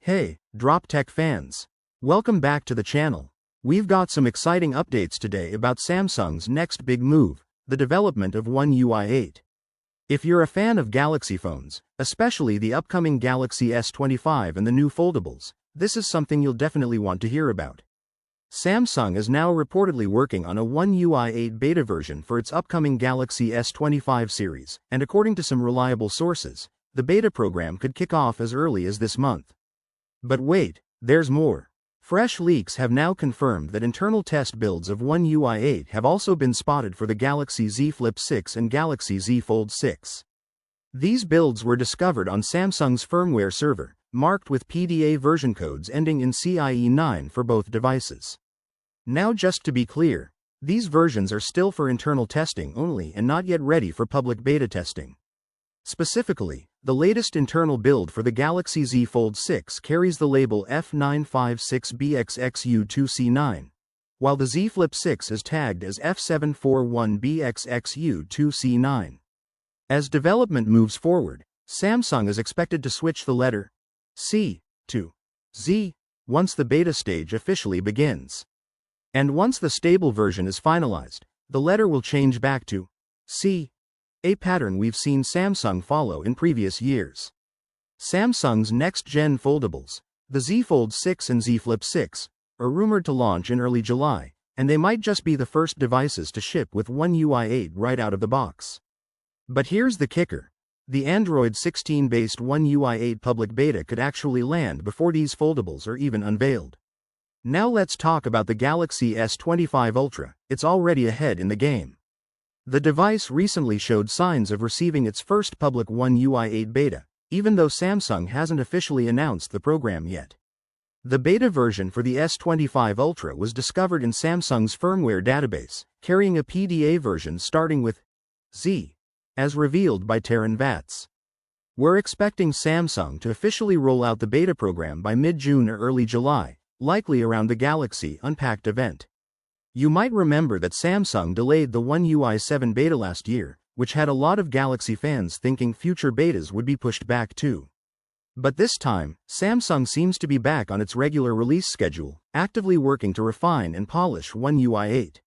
Hey, Drop Tech fans! Welcome back to the channel. We've got some exciting updates today about Samsung's next big move, the development of One UI 8. If you're a fan of Galaxy phones, especially the upcoming Galaxy S25 and the new foldables, this is something you'll definitely want to hear about. Samsung is now reportedly working on a One UI 8 beta version for its upcoming Galaxy S25 series, and according to some reliable sources, the beta program could kick off as early as this month. But wait, there's more. Fresh leaks have now confirmed that internal test builds of One UI 8 have also been spotted for the Galaxy Z Flip 6 and Galaxy Z Fold 6. These builds were discovered on Samsung's firmware server, marked with PDA version codes ending in CIE 9 for both devices. Now, just to be clear, these versions are still for internal testing only and not yet ready for public beta testing. Specifically, the latest internal build for the Galaxy Z Fold 6 carries the label F956BXXU2C9, while the Z Flip 6 is tagged as F741BXXU2C9. As development moves forward, Samsung is expected to switch the letter C to Z once the beta stage officially begins. And once the stable version is finalized, the letter will change back to C, a pattern we've seen Samsung follow in previous years. Samsung's next-gen foldables, the Z Fold 6 and Z Flip 6, are rumored to launch in early July, and they might just be the first devices to ship with One UI 8 right out of the box. But here's the kicker. The Android 16-based One UI 8 public beta could actually land before these foldables are even unveiled. Now let's talk about the Galaxy S25 Ultra. It's already ahead in the game. The device recently showed signs of receiving its first public One UI 8 beta, even though Samsung hasn't officially announced the program yet. The beta version for the S25 Ultra was discovered in Samsung's firmware database, carrying a PDA version starting with Z, as revealed by Taran Vats. We're expecting Samsung to officially roll out the beta program by mid-June or early July, likely around the Galaxy Unpacked event. You might remember that Samsung delayed the One UI 7 beta last year, which had a lot of Galaxy fans thinking future betas would be pushed back too. But this time, Samsung seems to be back on its regular release schedule, actively working to refine and polish One UI 8.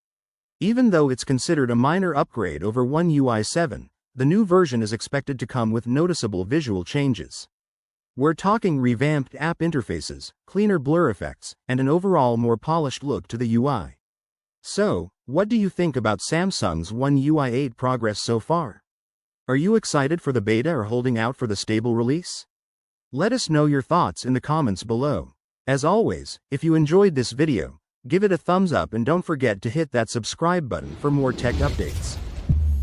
Even though it's considered a minor upgrade over One UI 7, the new version is expected to come with noticeable visual changes. We're talking revamped app interfaces, cleaner blur effects, and an overall more polished look to the UI. So, what do you think about Samsung's One UI 8 progress so far? Are you excited for the beta or holding out for the stable release? Let us know your thoughts in the comments below. As always, if you enjoyed this video, give it a thumbs up and don't forget to hit that subscribe button for more tech updates.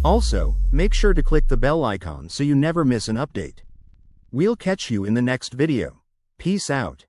Also, make sure to click the bell icon so you never miss an update. We'll catch you in the next video. Peace out.